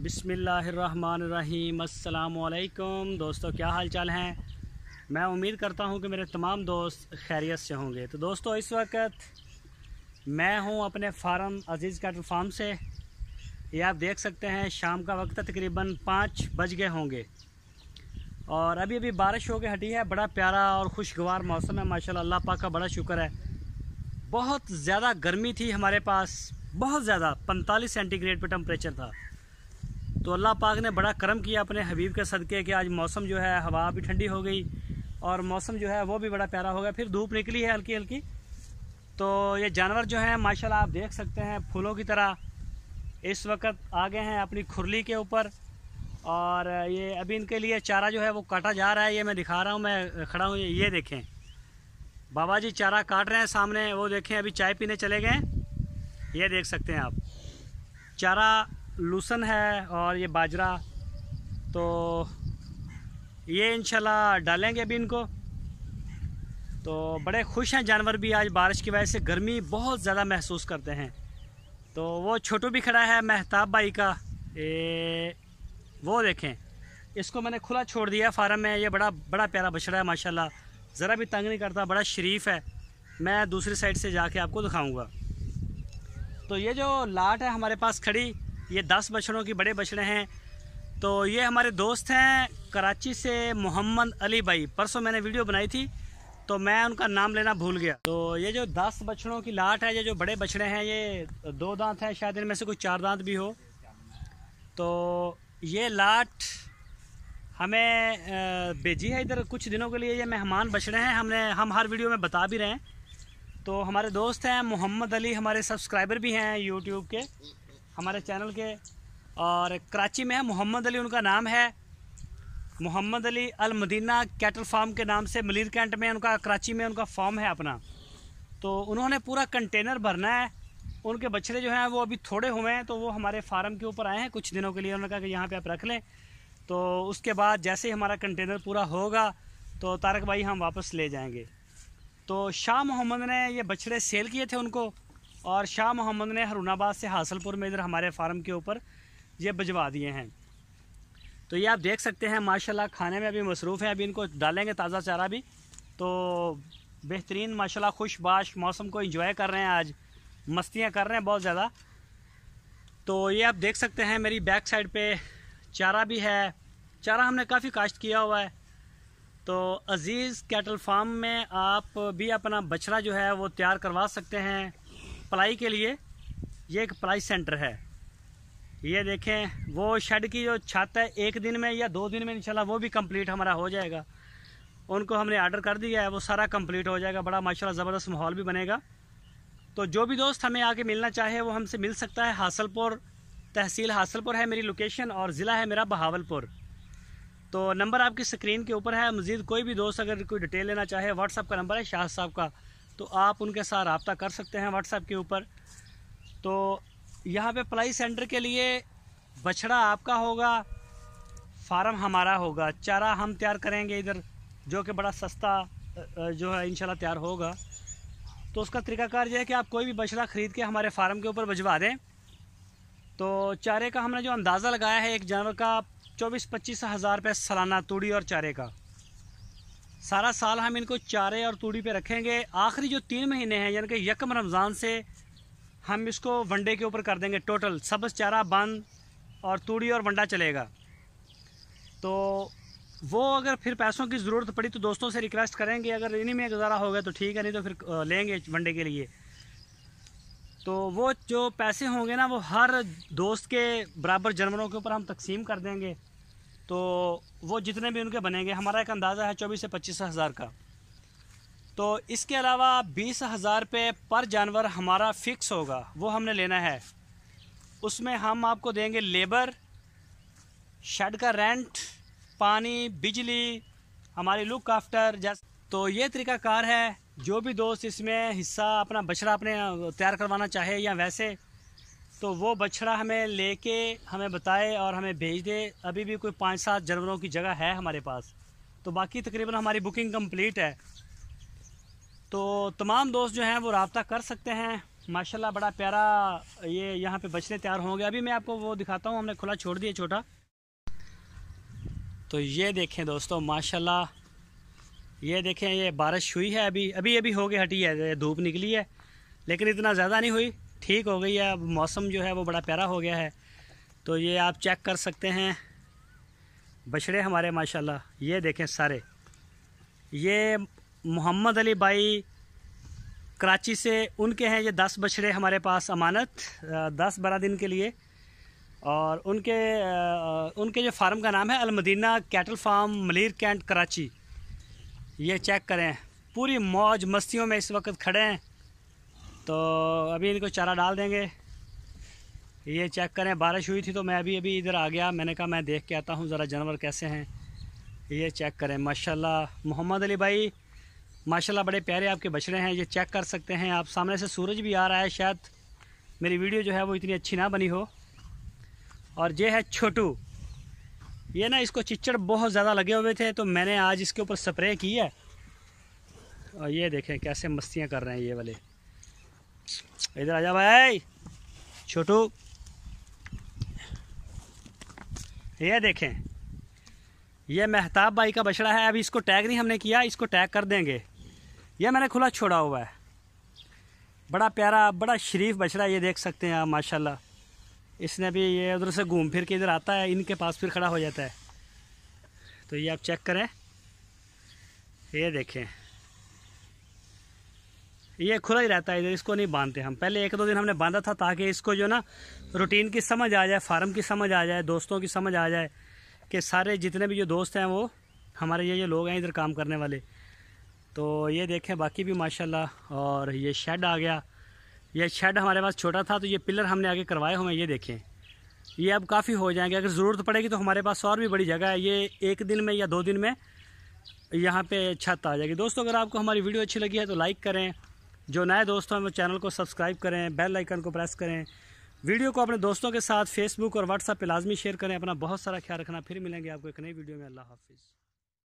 बिस्मिल्लाहिर्रहमानिर्रहीम। अस्सलामुअलैकुम दोस्तों, क्या हाल चाल हैं। मैं उम्मीद करता हूं कि मेरे तमाम दोस्त खैरियत से होंगे। तो दोस्तों, इस वक्त मैं हूं अपने फार्म अजीज़ कैटल फार्म से। ये आप देख सकते हैं शाम का वक्त है, तकरीबन 5 बज गए होंगे और अभी अभी बारिश होकर हटी है। बड़ा प्यारा और खुशगवार मौसम है माशाल्लाह, अल्लाह पाक का बड़ा शुक्र है। बहुत ज़्यादा गर्मी थी हमारे पास, बहुत ज़्यादा 45 सेंटीग्रेड पे टेम्परेचर था। तो अल्लाह पाक ने बड़ा करम किया अपने हबीब के सदक़े कि आज मौसम जो है, हवा भी ठंडी हो गई और मौसम जो है वो भी बड़ा प्यारा हो गया। फिर धूप निकली है हल्की हल्की। तो ये जानवर जो हैं माशाल्लाह आप देख सकते हैं फूलों की तरह इस वक्त आ गए हैं अपनी खुरली के ऊपर। और ये अभी इनके लिए चारा जो है वो काटा जा रहा है। ये मैं दिखा रहा हूँ, मैं खड़ा हूँ, ये देखें बाबा जी चारा काट रहे हैं सामने। वो देखें अभी चाय पीने चले गए, ये देख सकते हैं आप। चारा लूसन है और ये बाजरा, तो ये इंशाल्लाह डालेंगे अभी इनको। तो बड़े खुश हैं जानवर भी, आज बारिश की वजह से गर्मी बहुत ज़्यादा महसूस करते हैं। तो वो छोटू भी खड़ा है महताब भाई का, वो देखें इसको मैंने खुला छोड़ दिया फार्म में। ये बड़ा प्यारा बछड़ा है माशाल्लाह, ज़रा भी तंग नहीं करता, बड़ा शरीफ है। मैं दूसरी साइड से जाके आपको दिखाऊंगा। तो ये जो लाट है हमारे पास खड़ी, ये 10 बछड़ों की बड़े बछड़े हैं। तो ये हमारे दोस्त हैं कराची से मोहम्मद अली भाई। परसों मैंने वीडियो बनाई थी तो मैं उनका नाम लेना भूल गया। तो ये जो 10 बछड़ों की लाट है, ये जो बड़े बछड़े हैं, ये 2 दांत हैं, शायद इनमें से कुछ 4 दांत भी हो। तो ये लाट हमें भेजी है इधर कुछ दिनों के लिए। ये मेहमान बछड़े हैं, हम हर वीडियो में बता भी रहे हैं। तो हमारे दोस्त हैं मोहम्मद अली, हमारे सब्सक्राइबर भी हैं यूट्यूब के, हमारे चैनल के। और कराची में है मोहम्मद अली, उनका नाम है मोहम्मद अली अल मदीना कैटल फार्म के नाम से। मलीर कैंट में उनका, कराची में उनका फार्म है अपना। तो उन्होंने पूरा कंटेनर भरना है। उनके बछड़े जो हैं वो अभी थोड़े हुए हैं, तो वो हमारे फार्म के ऊपर आए हैं कुछ दिनों के लिए। उन्होंने कहा कि यहाँ पे आप रख लें। तो उसके बाद जैसे ही हमारा कंटेनर पूरा होगा तो तारक भाई हम वापस ले जाएंगे। तो शाह मोहम्मद ने ये बछड़े सेल किए थे उनको, और शाह मोहम्मद ने हरुणाबाद से हासलपुर में इधर हमारे फार्म के ऊपर ये भिजवा दिए हैं। तो ये आप देख सकते हैं माशाल्लाह खाने में अभी मसरूफ़ है। अभी इनको डालेंगे ताज़ा चारा भी। तो बेहतरीन माशाल्लाह खुशबाश मौसम को एंजॉय कर रहे हैं, आज मस्तियाँ कर रहे हैं बहुत ज़्यादा। तो ये आप देख सकते हैं मेरी बैक साइड पे चारा भी है। चारा हमने काफ़ी काश्त किया हुआ है। तो अजीज़ कैटल फार्म में आप भी अपना बछड़ा जो है वो तैयार करवा सकते हैं पलाई के लिए। ये एक पलाई सेंटर है। ये देखें वो शेड की जो छत है, 1 दिन में या 2 दिन में इंशाल्लाह वो भी कंप्लीट हमारा हो जाएगा। उनको हमने ऑर्डर कर दिया है, वो सारा कंप्लीट हो जाएगा। बड़ा माशाल्लाह ज़बरदस्त माहौल भी बनेगा। तो जो भी दोस्त हमें आके मिलना चाहे वो हमसे मिल सकता है। हासलपुर, तहसील हासलपुर है मेरी लोकेशन और ज़िला है मेरा बहावलपुर। तो नंबर आपकी स्क्रीन के ऊपर है। मज़ीद कोई भी दोस्त अगर कोई डिटेल लेना चाहे, व्हाट्सअप का नंबर है शाह साहब का, तो आप उनके साथ रब्ता कर सकते हैं व्हाट्सअप के ऊपर। तो यहाँ पे पलाई सेंटर के लिए बछड़ा आपका होगा, फार्म हमारा होगा, चारा हम तैयार करेंगे इधर, जो कि बड़ा सस्ता जो है इंशाल्लाह तैयार होगा। तो उसका तरीकाकार यह है कि आप कोई भी बछड़ा ख़रीद के हमारे फार्म के ऊपर भिजवा दें। तो चारे का हमने जो अंदाज़ा लगाया है एक जानवर का 24-25 हज़ार रुपये सालाना तूड़ी और चारे का। सारा साल हम इनको चारे और तूड़ी पे रखेंगे। आखिरी जो 3 महीने हैं यानी कि यकम रमज़ान से हम इसको वनडे के ऊपर कर देंगे। टोटल सब्ज़ चारा बंद और तूड़ी और वंडा चलेगा। तो वो अगर फिर पैसों की ज़रूरत पड़ी तो दोस्तों से रिक्वेस्ट करेंगे, अगर इन्हीं में गुजारा हो गया तो ठीक है, नहीं तो फिर लेंगे वनडे के लिए। तो वो जो पैसे होंगे ना वो हर दोस्त के बराबर जानवरों के ऊपर हम तकसीम कर देंगे। तो वो जितने भी उनके बनेंगे, हमारा एक अंदाज़ा है 24 से 25 हज़ार का। तो इसके अलावा 20 हज़ार रुपये पर जानवर हमारा फ़िक्स होगा, वो हमने लेना है। उसमें हम आपको देंगे लेबर, शेड का रेंट, पानी, बिजली, हमारी लुक आफ्टर। जैसे तो ये तरीकाकार है। जो भी दोस्त इसमें हिस्सा अपना बछड़ा अपने तैयार करवाना चाहे या वैसे, तो वो बछड़ा हमें लेके हमें बताए और हमें भेज दे। अभी भी कोई 5-7 जानवरों की जगह है हमारे पास, तो बाकी तकरीबन हमारी बुकिंग कंप्लीट है। तो तमाम दोस्त जो हैं वो रब्ता कर सकते हैं। माशाल्लाह बड़ा प्यारा ये यहाँ पे बछड़े तैयार होंगे। अभी मैं आपको वो दिखाता हूँ, हमने खुला छोड़ दिया छोटा। तो ये देखें दोस्तों माशाल्लाह, ये देखें ये बारिश हुई है, अभी हो गई हटी है, धूप निकली है लेकिन इतना ज़्यादा नहीं हुई, ठीक हो गई है। अब मौसम जो है वो बड़ा प्यारा हो गया है। तो ये आप चेक कर सकते हैं बछड़े हमारे माशाल्लाह, ये देखें सारे। ये मोहम्मद अली भाई कराची से उनके हैं ये 10 बछड़े हमारे पास अमानत 10-12 दिन के लिए। और उनके जो फार्म का नाम है Almadina cattle farm, Malir cantt, Karachi. ये चेक करें, पूरी मौज मस्तियों में इस वक्त खड़े हैं। तो अभी इनको चारा डाल देंगे। ये चेक करें, बारिश हुई थी तो मैं अभी इधर आ गया, मैंने कहा मैं देख के आता हूँ ज़रा जानवर कैसे हैं। ये चेक करें माशाल्लाह, मोहम्मद अली भाई माशाल्लाह बड़े प्यारे आपके बछड़े हैं। ये चेक कर सकते हैं आप, सामने से सूरज भी आ रहा है, शायद मेरी वीडियो जो है वो इतनी अच्छी ना बनी हो। और ये है छोटू, ये ना इसको चिच्चड़ बहुत ज़्यादा लगे हुए थे तो मैंने आज इसके ऊपर स्प्रे की है। और ये देखें कैसे मस्तियाँ कर रहे हैं ये वाले। इधर आ जा भाई छोटू। ये देखें, ये मेहताब भाई का बछड़ा है। अभी इसको टैग नहीं हमने किया, इसको टैग कर देंगे। ये मैंने खुला छोड़ा हुआ है, बड़ा प्यारा बड़ा शरीफ बछड़ा, ये देख सकते हैं आप माशाल्लाह। इसने भी ये उधर से घूम फिर के इधर आता है, इनके पास फिर खड़ा हो जाता है। तो ये आप चेक करें, ये देखें ये खुला ही रहता है इधर, इसको नहीं बांधते हम। पहले 1-2 दिन हमने बांधा था ताकि इसको जो ना रूटीन की समझ आ जाए, फार्म की समझ आ जाए, दोस्तों की समझ आ जाए कि सारे जितने भी जो दोस्त हैं वो हमारे ये लोग हैं इधर काम करने वाले। तो ये देखें बाकी भी माशाल्लाह। और ये शेड आ गया, ये शेड हमारे पास छोटा था तो ये पिलर हमने आगे करवाए हुए हैं। ये देखें ये अब काफ़ी हो जाएंगे, अगर ज़रूरत पड़ेगी तो हमारे पास और भी बड़ी जगह है। ये 1 दिन में या 2 दिन में यहाँ पे छत आ जाएगी। दोस्तों अगर आपको हमारी वीडियो अच्छी लगी है तो लाइक करें, जो नए दोस्त हैं वो चैनल को सब्सक्राइब करें, बेल आइकन को प्रेस करें, वीडियो को अपने दोस्तों के साथ फेसबुक और व्हाट्सएप पे लाजमी शेयर करें। अपना बहुत सारा ख्याल रखना, फिर मिलेंगे आपको एक नई वीडियो में। अल्लाह हाफिज़।